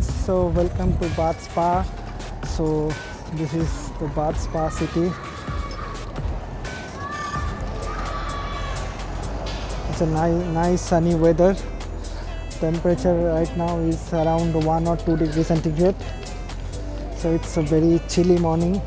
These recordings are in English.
So welcome to Bath Spa. So this is the Bath Spa city. It's a nice sunny weather. Temperature right now is around 1 or 2 degrees centigrade. So it's a very chilly morning.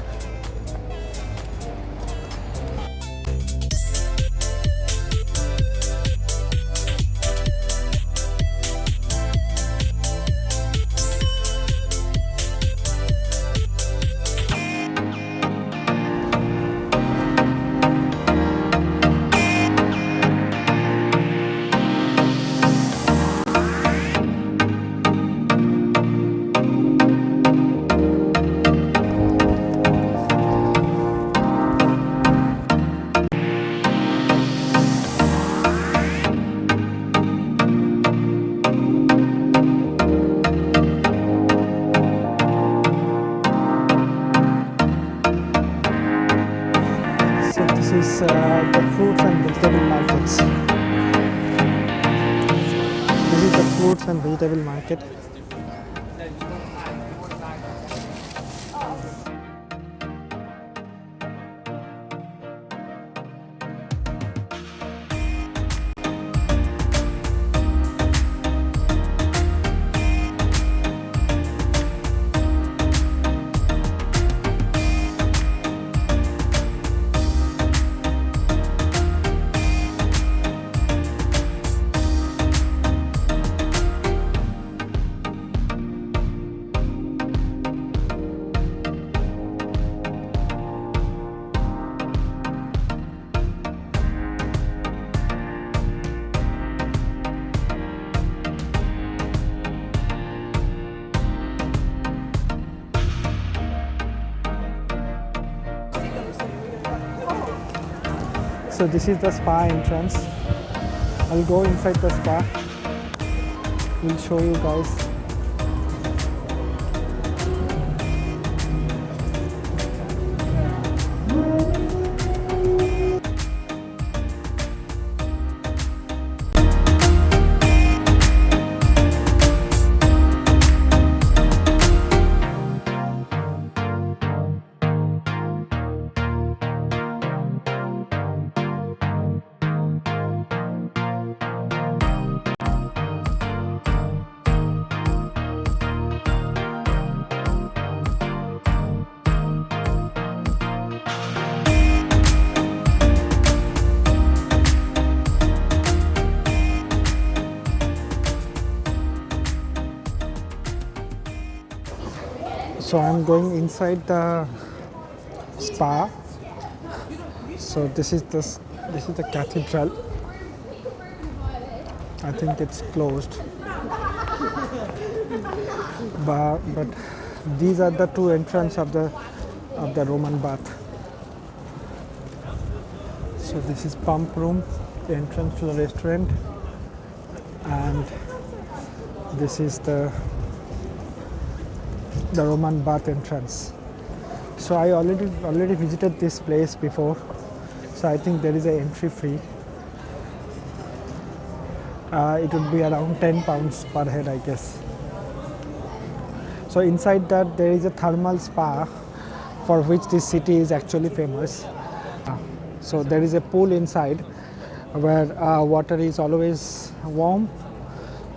So this is the fruits and vegetable markets. This is the fruits and vegetable market. So this is the spa entrance. I'll go inside the spa. We'll show you guys. So I'm going inside the spa. So this is the cathedral. I think it's closed, but these are the two entrances of the Roman bath. So this is pump room, the entrance to the restaurant, and this is the Roman bath entrance. So I already visited this place before, so I think there is an entry fee. It would be around £10 per head, I guess. So inside that there is a thermal spa for which this city is actually famous. So there is a pool inside where water is always warm.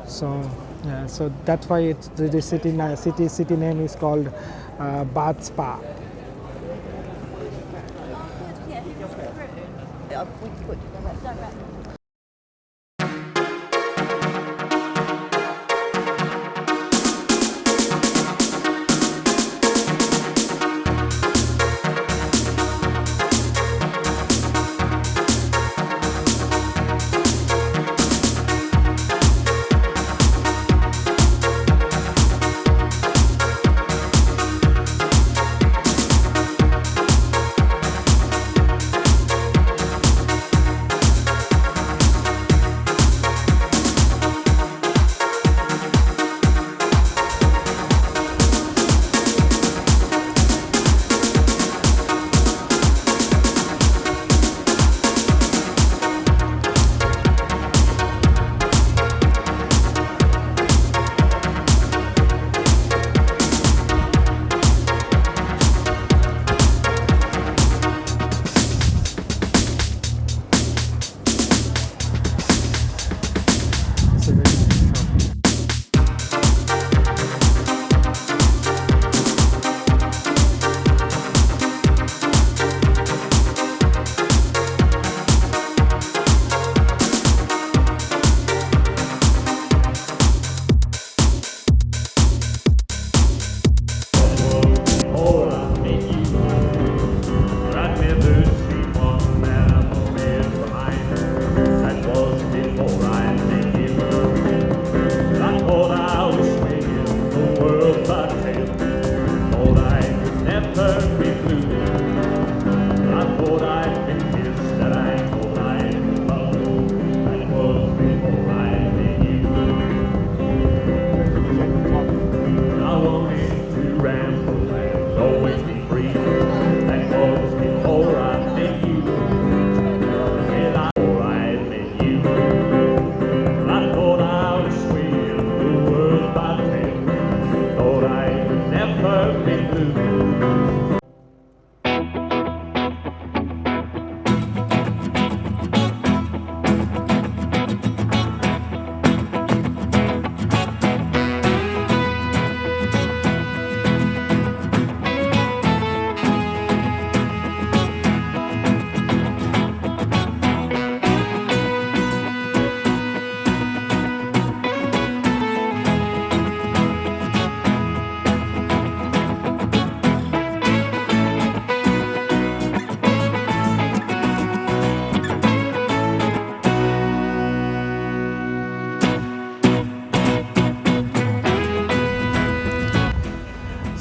So yeah, so that's why it's the city name is called Bath Spa.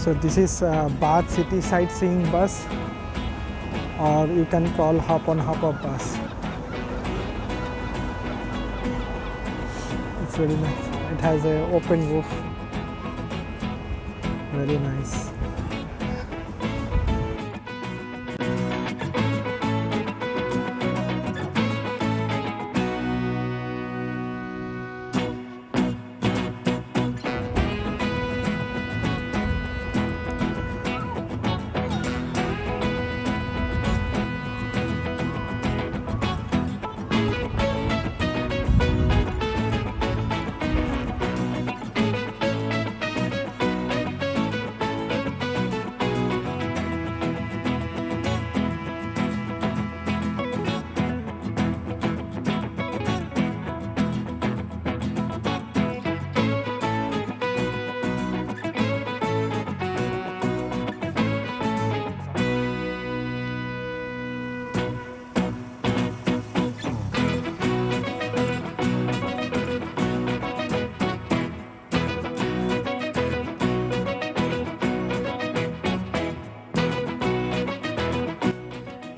So this is Bath City sightseeing bus, or you can call hop on hop off bus. It's very nice. It has an open roof. Very nice.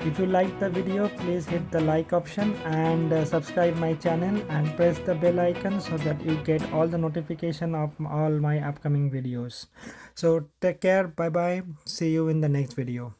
If you like the video, please hit the like option and subscribe my channel and press the bell icon so that you get all the notification of all my upcoming videos. So take care, bye bye, see you in the next video.